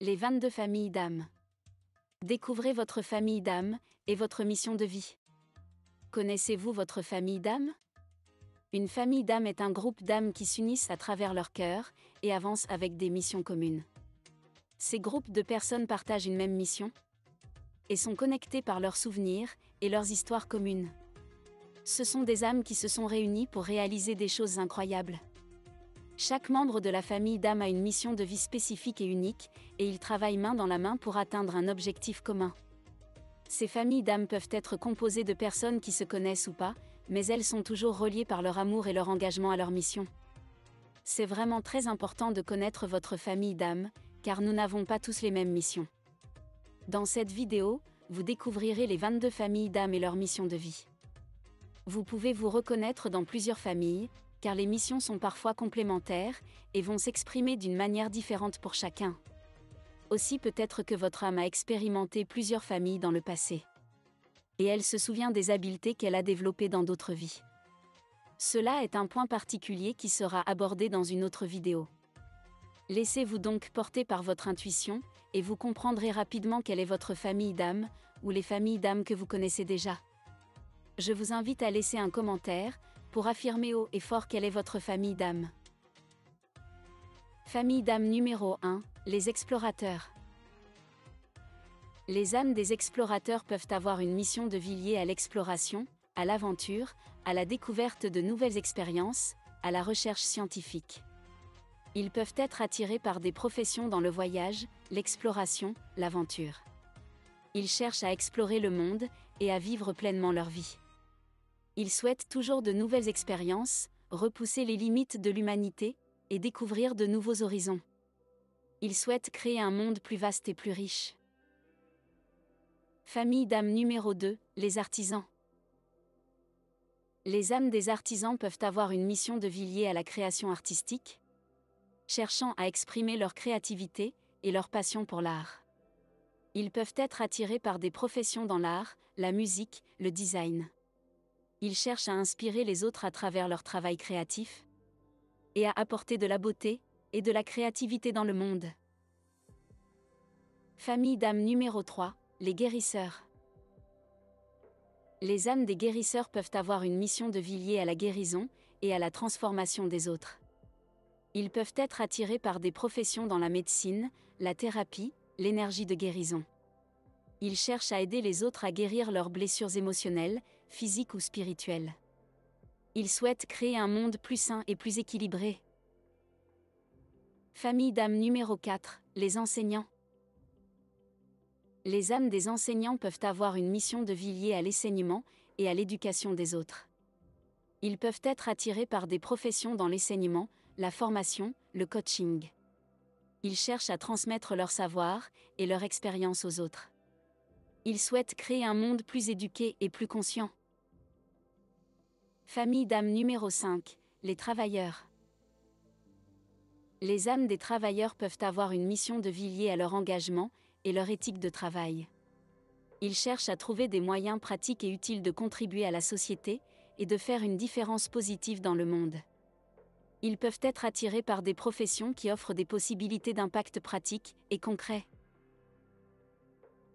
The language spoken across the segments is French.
Les 22 familles d'âmes. Découvrez votre famille d'âmes et votre mission de vie. Connaissez-vous votre famille d'âmes? Une famille d'âmes est un groupe d'âmes qui s'unissent à travers leur cœur et avancent avec des missions communes. Ces groupes de personnes partagent une même mission et sont connectés par leurs souvenirs et leurs histoires communes. Ce sont des âmes qui se sont réunies pour réaliser des choses incroyables. Chaque membre de la famille d'âmes a une mission de vie spécifique et unique, et ils travaillent main dans la main pour atteindre un objectif commun. Ces familles d'âmes peuvent être composées de personnes qui se connaissent ou pas, mais elles sont toujours reliées par leur amour et leur engagement à leur mission. C'est vraiment très important de connaître votre famille d'âmes, car nous n'avons pas tous les mêmes missions. Dans cette vidéo, vous découvrirez les 22 familles d'âmes et leur mission de vie. Vous pouvez vous reconnaître dans plusieurs familles, car les missions sont parfois complémentaires et vont s'exprimer d'une manière différente pour chacun. Aussi peut-être que votre âme a expérimenté plusieurs familles dans le passé. Et elle se souvient des habiletés qu'elle a développées dans d'autres vies. Cela est un point particulier qui sera abordé dans une autre vidéo. Laissez-vous donc porter par votre intuition, et vous comprendrez rapidement quelle est votre famille d'âme, ou les familles d'âmes que vous connaissez déjà. Je vous invite à laisser un commentaire, pour affirmer haut et fort quelle est votre famille d'âmes. Famille d'âmes numéro 1, les explorateurs. Les âmes des explorateurs peuvent avoir une mission de vie liée à l'exploration, à l'aventure, à la découverte de nouvelles expériences, à la recherche scientifique. Ils peuvent être attirés par des professions dans le voyage, l'exploration, l'aventure. Ils cherchent à explorer le monde, et à vivre pleinement leur vie. Ils souhaitent toujours de nouvelles expériences, repousser les limites de l'humanité, et découvrir de nouveaux horizons. Ils souhaitent créer un monde plus vaste et plus riche. Famille d'âmes numéro 2, les artisans. Les âmes des artisans peuvent avoir une mission de vie liée à la création artistique, cherchant à exprimer leur créativité et leur passion pour l'art. Ils peuvent être attirés par des professions dans l'art, la musique, le design. Ils cherchent à inspirer les autres à travers leur travail créatif et à apporter de la beauté et de la créativité dans le monde. Famille d'âmes numéro 3, les guérisseurs. Les âmes des guérisseurs peuvent avoir une mission de vie liée à la guérison et à la transformation des autres. Ils peuvent être attirés par des professions dans la médecine, la thérapie, l'énergie de guérison. Ils cherchent à aider les autres à guérir leurs blessures émotionnelles, physiques ou spirituelles. Ils souhaitent créer un monde plus sain et plus équilibré. Famille d'âmes numéro 4, les enseignants. Les âmes des enseignants peuvent avoir une mission de vie liée à l'enseignement et à l'éducation des autres. Ils peuvent être attirés par des professions dans l'enseignement, la formation, le coaching. Ils cherchent à transmettre leur savoir et leur expérience aux autres. Ils souhaitent créer un monde plus éduqué et plus conscient. Famille d'âmes numéro 5, les travailleurs. Les âmes des travailleurs peuvent avoir une mission de vie liée à leur engagement et leur éthique de travail. Ils cherchent à trouver des moyens pratiques et utiles de contribuer à la société et de faire une différence positive dans le monde. Ils peuvent être attirés par des professions qui offrent des possibilités d'impact pratique et concret.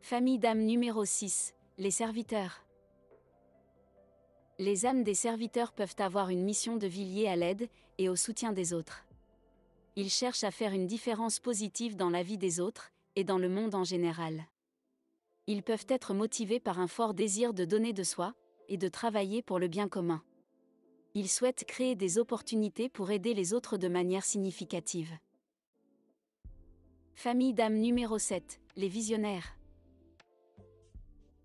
Famille d'âmes numéro 6, les serviteurs. Les âmes des serviteurs peuvent avoir une mission de vie liée à l'aide et au soutien des autres. Ils cherchent à faire une différence positive dans la vie des autres et dans le monde en général. Ils peuvent être motivés par un fort désir de donner de soi et de travailler pour le bien commun. Ils souhaitent créer des opportunités pour aider les autres de manière significative. Famille d'âmes numéro 7, les visionnaires.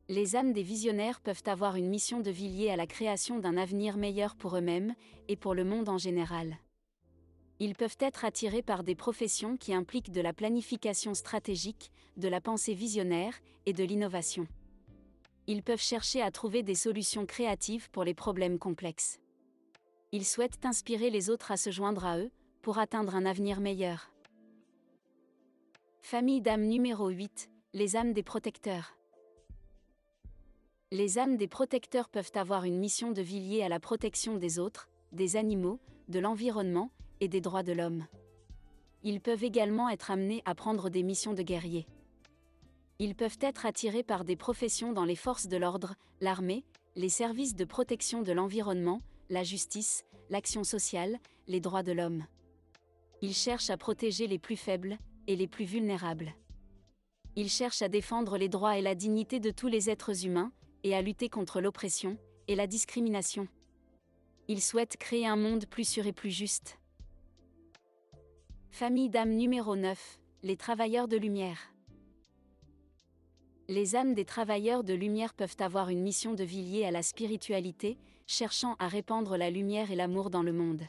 Les âmes des visionnaires peuvent avoir une mission de vie liée à la création d'un avenir meilleur pour eux-mêmes et pour le monde en général. Ils peuvent être attirés par des professions qui impliquent de la planification stratégique, de la pensée visionnaire et de l'innovation. Ils peuvent chercher à trouver des solutions créatives pour les problèmes complexes. Ils souhaitent inspirer les autres à se joindre à eux pour atteindre un avenir meilleur. Famille d'âmes numéro 8, les âmes des protecteurs. Les âmes des protecteurs peuvent avoir une mission de vie liée à la protection des autres, des animaux, de l'environnement et des droits de l'homme. Ils peuvent également être amenés à prendre des missions de guerriers. Ils peuvent être attirés par des professions dans les forces de l'ordre, l'armée, les services de protection de l'environnement, la justice, l'action sociale, les droits de l'homme. Ils cherchent à protéger les plus faibles et les plus vulnérables. Ils cherchent à défendre les droits et la dignité de tous les êtres humains, et à lutter contre l'oppression et la discrimination. Ils souhaitent créer un monde plus sûr et plus juste. Famille d'âmes numéro 9, les travailleurs de lumière. Les âmes des travailleurs de lumière peuvent avoir une mission de vie liée à la spiritualité, cherchant à répandre la lumière et l'amour dans le monde.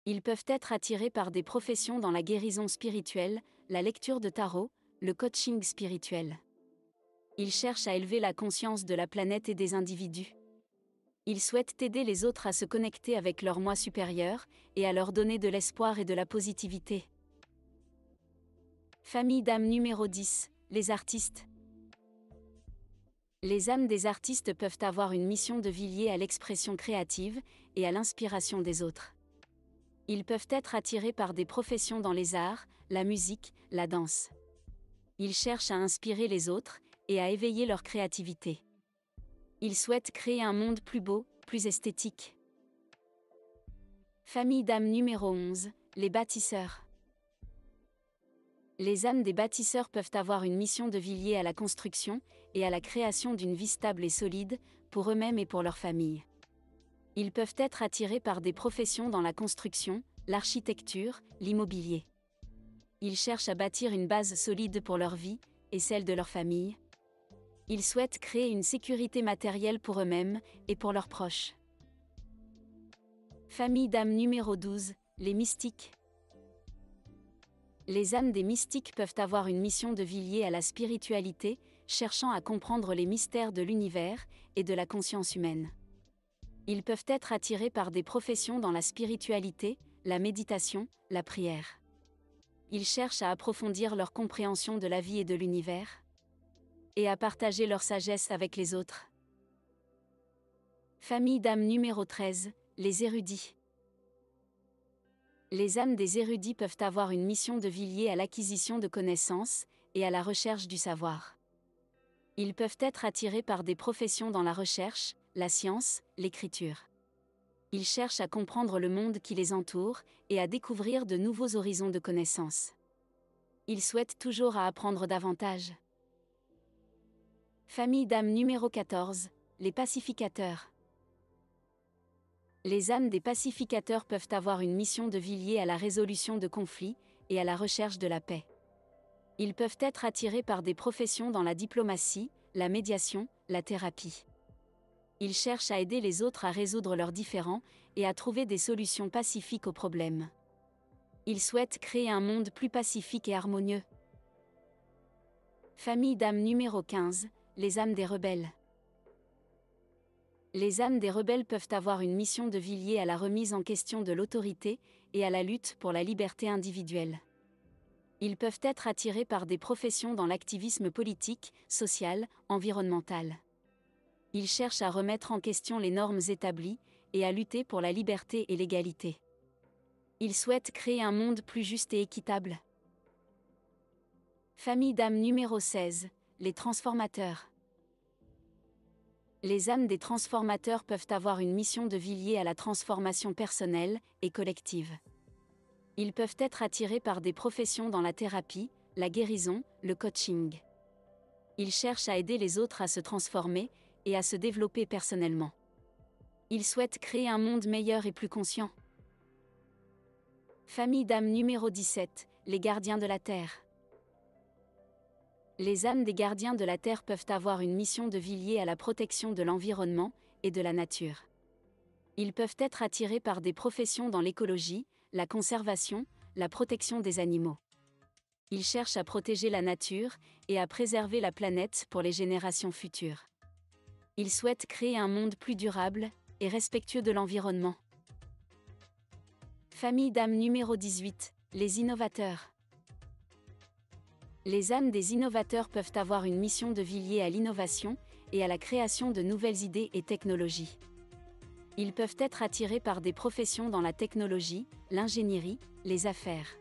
Ils peuvent être attirés par des professions dans la guérison spirituelle, la lecture de tarot, le coaching spirituel. Ils cherchent à élever la conscience de la planète et des individus. Ils souhaitent aider les autres à se connecter avec leur moi supérieur, et à leur donner de l'espoir et de la positivité. Famille d'âmes numéro 10, les artistes. Les âmes des artistes peuvent avoir une mission de vie liée à l'expression créative, et à l'inspiration des autres. Ils peuvent être attirés par des professions dans les arts, la musique, la danse. Ils cherchent à inspirer les autres, et à éveiller leur créativité. Ils souhaitent créer un monde plus beau, plus esthétique. Famille d'âmes numéro 11, les bâtisseurs. Les âmes des bâtisseurs peuvent avoir une mission de vie liée à la construction, et à la création d'une vie stable et solide, pour eux-mêmes et pour leur famille. Ils peuvent être attirés par des professions dans la construction, l'architecture, l'immobilier. Ils cherchent à bâtir une base solide pour leur vie, et celle de leur famille. Ils souhaitent créer une sécurité matérielle pour eux-mêmes, et pour leurs proches. Famille d'âmes numéro 12, les mystiques. Les âmes des mystiques peuvent avoir une mission de vie liée à la spiritualité, cherchant à comprendre les mystères de l'univers, et de la conscience humaine. Ils peuvent être attirés par des professions dans la spiritualité, la méditation, la prière. Ils cherchent à approfondir leur compréhension de la vie et de l'univers, et à partager leur sagesse avec les autres. Famille d'âmes numéro 13, les érudits. Les âmes des érudits peuvent avoir une mission de vie liée à l'acquisition de connaissances, et à la recherche du savoir. Ils peuvent être attirés par des professions dans la recherche, la science, l'écriture. Ils cherchent à comprendre le monde qui les entoure, et à découvrir de nouveaux horizons de connaissances. Ils souhaitent toujours à apprendre davantage. Famille d'âmes numéro 14, les pacificateurs. Les âmes des pacificateurs peuvent avoir une mission de vie liée à la résolution de conflits, et à la recherche de la paix. Ils peuvent être attirés par des professions dans la diplomatie, la médiation, la thérapie. Ils cherchent à aider les autres à résoudre leurs différends, et à trouver des solutions pacifiques aux problèmes. Ils souhaitent créer un monde plus pacifique et harmonieux. Famille d'âmes numéro 15, les âmes des rebelles. Les âmes des rebelles peuvent avoir une mission de vie liée à la remise en question de l'autorité, et à la lutte pour la liberté individuelle. Ils peuvent être attirés par des professions dans l'activisme politique, social, environnemental. Ils cherchent à remettre en question les normes établies, et à lutter pour la liberté et l'égalité. Ils souhaitent créer un monde plus juste et équitable. Famille d'âmes numéro 16, les transformateurs. Les âmes des transformateurs peuvent avoir une mission de vie liée à la transformation personnelle et collective. Ils peuvent être attirés par des professions dans la thérapie, la guérison, le coaching. Ils cherchent à aider les autres à se transformer, et à se développer personnellement. Ils souhaitent créer un monde meilleur et plus conscient. Famille d'âmes numéro 17, les gardiens de la Terre. Les âmes des gardiens de la Terre peuvent avoir une mission de vie liée à la protection de l'environnement, et de la nature. Ils peuvent être attirés par des professions dans l'écologie, la conservation, la protection des animaux. Ils cherchent à protéger la nature, et à préserver la planète pour les générations futures. Ils souhaitent créer un monde plus durable, et respectueux de l'environnement. Famille d'âmes numéro 18, les innovateurs. Les âmes des innovateurs peuvent avoir une mission de vie liée à l'innovation, et à la création de nouvelles idées et technologies. Ils peuvent être attirés par des professions dans la technologie, l'ingénierie, les affaires.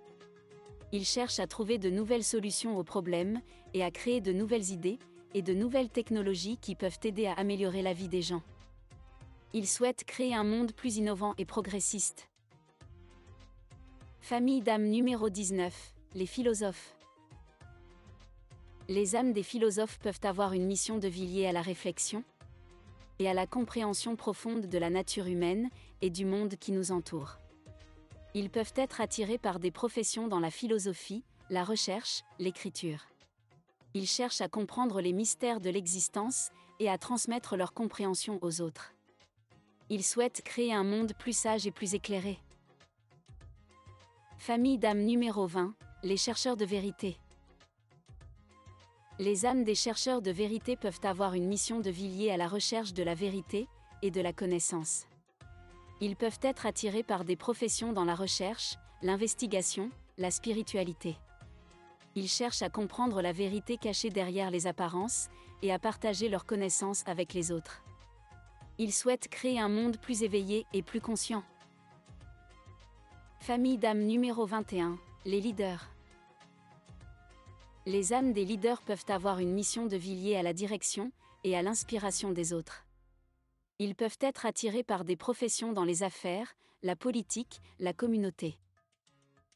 Ils cherchent à trouver de nouvelles solutions aux problèmes, et à créer de nouvelles idées, et de nouvelles technologies qui peuvent aider à améliorer la vie des gens. Ils souhaitent créer un monde plus innovant et progressiste. Famille d'âme numéro 19, les philosophes. Les âmes des philosophes peuvent avoir une mission de vie liée à la réflexion et à la compréhension profonde de la nature humaine et du monde qui nous entoure. Ils peuvent être attirés par des professions dans la philosophie, la recherche, l'écriture. Ils cherchent à comprendre les mystères de l'existence et à transmettre leur compréhension aux autres. Ils souhaitent créer un monde plus sage et plus éclairé. Famille d'âme numéro 20, les chercheurs de vérité. Les âmes des chercheurs de vérité peuvent avoir une mission de vie liée à la recherche de la vérité et de la connaissance. Ils peuvent être attirés par des professions dans la recherche, l'investigation, la spiritualité. Ils cherchent à comprendre la vérité cachée derrière les apparences et à partager leurs connaissances avec les autres. Ils souhaitent créer un monde plus éveillé et plus conscient. Famille d'âme numéro 21, les leaders. Les âmes des leaders peuvent avoir une mission de vie liée à la direction et à l'inspiration des autres. Ils peuvent être attirés par des professions dans les affaires, la politique, la communauté.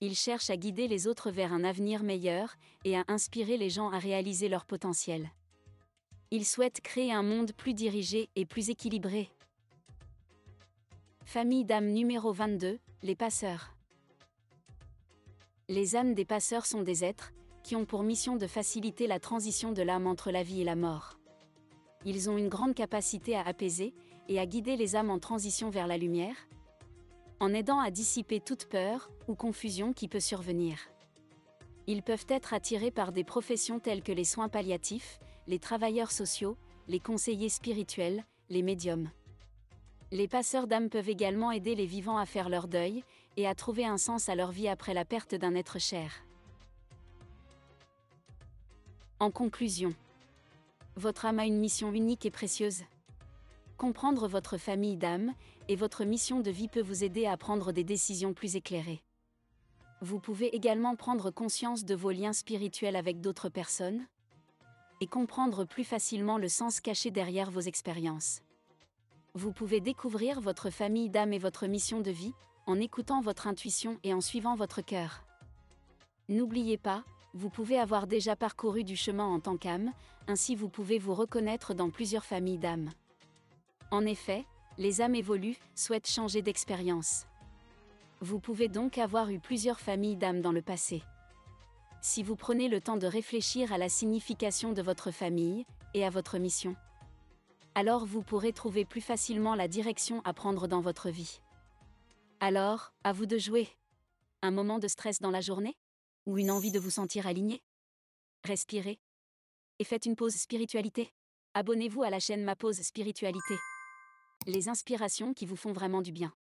Ils cherchent à guider les autres vers un avenir meilleur et à inspirer les gens à réaliser leur potentiel. Ils souhaitent créer un monde plus dirigé et plus équilibré. Famille d'âme numéro 22, les passeurs. Les âmes des passeurs sont des êtres qui ont pour mission de faciliter la transition de l'âme entre la vie et la mort. Ils ont une grande capacité à apaiser et à guider les âmes en transition vers la lumière, en aidant à dissiper toute peur ou confusion qui peut survenir. Ils peuvent être attirés par des professions telles que les soins palliatifs, les travailleurs sociaux, les conseillers spirituels, les médiums. Les passeurs d'âme peuvent également aider les vivants à faire leur deuil et à trouver un sens à leur vie après la perte d'un être cher. En conclusion, votre âme a une mission unique et précieuse. Comprendre votre famille d'âme et votre mission de vie peut vous aider à prendre des décisions plus éclairées. Vous pouvez également prendre conscience de vos liens spirituels avec d'autres personnes et comprendre plus facilement le sens caché derrière vos expériences. Vous pouvez découvrir votre famille d'âme et votre mission de vie en écoutant votre intuition et en suivant votre cœur. N'oubliez pas, vous pouvez avoir déjà parcouru du chemin en tant qu'âme, ainsi vous pouvez vous reconnaître dans plusieurs familles d'âmes. En effet, les âmes évoluent, souhaitent changer d'expérience. Vous pouvez donc avoir eu plusieurs familles d'âmes dans le passé. Si vous prenez le temps de réfléchir à la signification de votre famille et à votre mission, alors vous pourrez trouver plus facilement la direction à prendre dans votre vie. Alors, à vous de jouer. Un moment de stress dans la journée? Ou une envie de vous sentir aligné? Respirez. Et faites une pause spiritualité. Abonnez-vous à la chaîne Ma Pause Spiritualité. Les inspirations qui vous font vraiment du bien.